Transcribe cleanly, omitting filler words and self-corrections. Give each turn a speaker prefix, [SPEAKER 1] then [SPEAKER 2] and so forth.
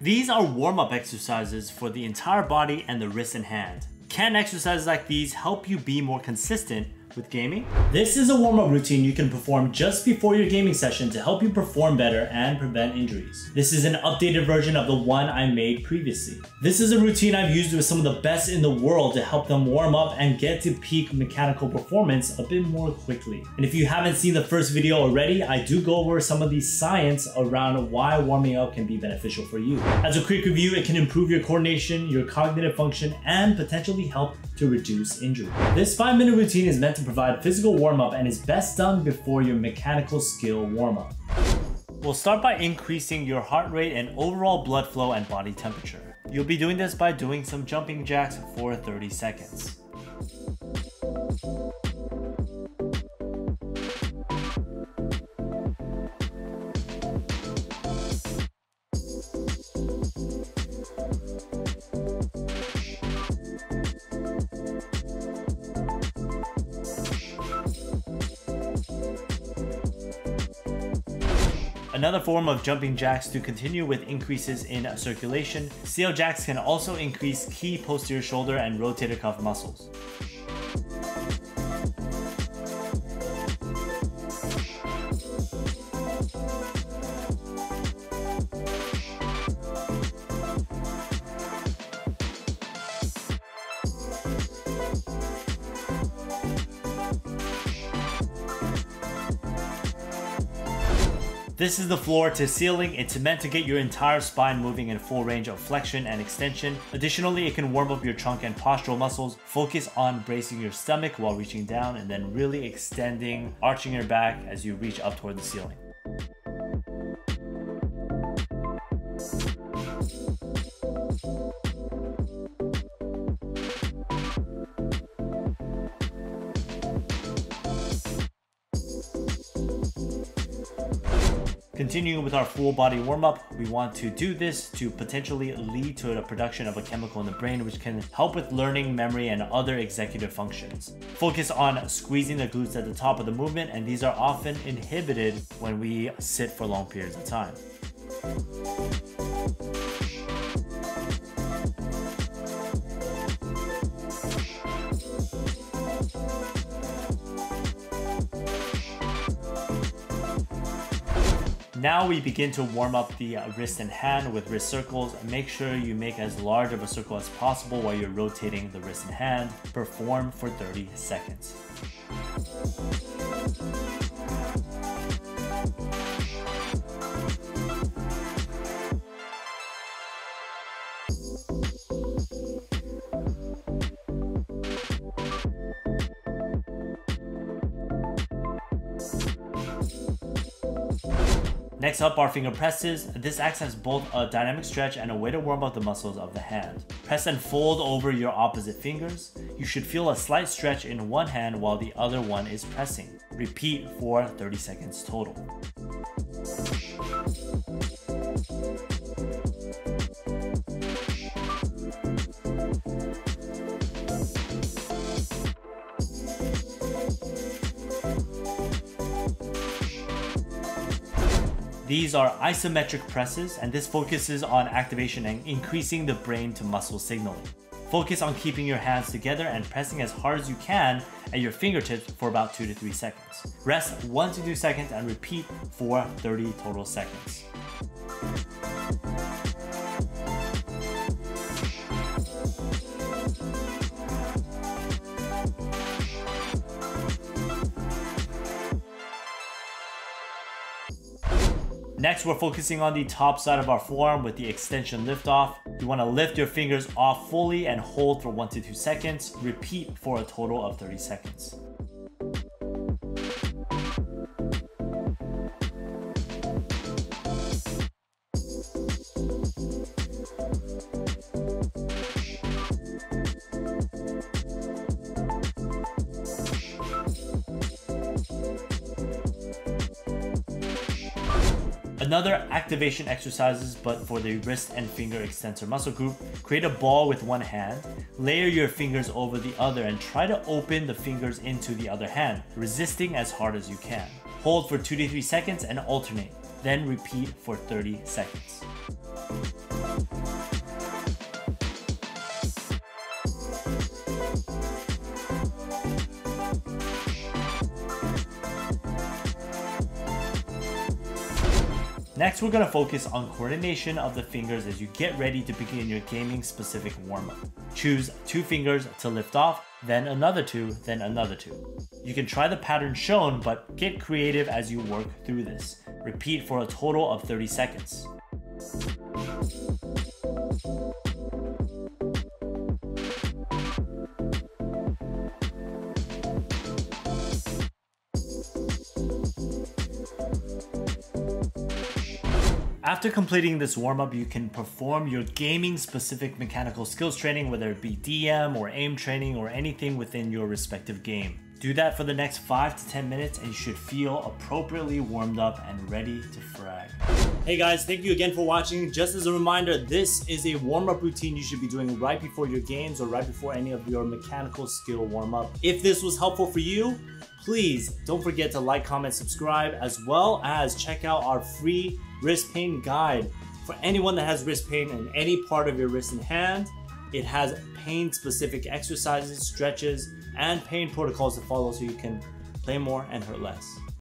[SPEAKER 1] These are warm-up exercises for the entire body and the wrist and hand. Can exercises like these help you be more consistent with gaming? This is a warm-up routine you can perform just before your gaming session to help you perform better and prevent injuries. This is an updated version of the one I made previously. This is a routine I've used with some of the best in the world to help them warm up and get to peak mechanical performance a bit more quickly. And if you haven't seen the first video already, I do go over some of the science around why warming up can be beneficial for you. As a quick review, it can improve your coordination, your cognitive function, and potentially help to reduce injury. This 5-minute routine is meant to provide physical warm-up and is best done before your mechanical skill warm-up. We'll start by increasing your heart rate and overall blood flow and body temperature. You'll be doing this by doing some jumping jacks for 30 seconds. Another form of jumping jacks to continue with increases in circulation, CL jacks can also increase key posterior shoulder and rotator cuff muscles. This is the floor to ceiling. It's meant to get your entire spine moving in full range of flexion and extension. Additionally, it can warm up your trunk and postural muscles. Focus on bracing your stomach while reaching down and then really extending, arching your back as you reach up toward the ceiling. Continuing with our full body warm-up, we want to do this to potentially lead to the production of a chemical in the brain which can help with learning, memory, and other executive functions. Focus on squeezing the glutes at the top of the movement, and these are often inhibited when we sit for long periods of time. Now we begin to warm up the wrist and hand with wrist circles. Make sure you make as large of a circle as possible while you're rotating the wrist and hand. Perform for 30 seconds. Next up are finger presses. This acts as both a dynamic stretch and a way to warm up the muscles of the hand. Press and fold over your opposite fingers. You should feel a slight stretch in one hand while the other one is pressing. Repeat for 30 seconds total. These are isometric presses, and this focuses on activation and increasing the brain to muscle signaling. Focus on keeping your hands together and pressing as hard as you can at your fingertips for about 2 to 3 seconds. Rest 1 to 2 seconds and repeat for 30 total seconds. Next, we're focusing on the top side of our forearm with the extension lift off. You want to lift your fingers off fully and hold for 1 to 2 seconds. Repeat for a total of 30 seconds. Another activation exercises, but for the wrist and finger extensor muscle group. Create a ball with one hand, layer your fingers over the other, and try to open the fingers into the other hand, resisting as hard as you can. Hold for 2 to 3 seconds and alternate, then repeat for 30 seconds. Next, we're gonna focus on coordination of the fingers as you get ready to begin your gaming specific warm-up. Choose 2 fingers to lift off, then another 2, then another 2. You can try the pattern shown, but get creative as you work through this. Repeat for a total of 30 seconds. After completing this warm-up, you can perform your gaming-specific mechanical skills training, whether it be DM or aim training or anything within your respective game. Do that for the next 5 to 10 minutes and you should feel appropriately warmed up and ready to frag. Hey guys, thank you again for watching. Just as a reminder, this is a warm-up routine you should be doing right before your games or right before any of your mechanical skill warm-up. If this was helpful for you, please don't forget to like, comment, subscribe, as well as check out our free wrist pain guide. For anyone that has wrist pain in any part of your wrist and hand, it has pain-specific exercises, stretches, and pain protocols to follow so you can play more and hurt less.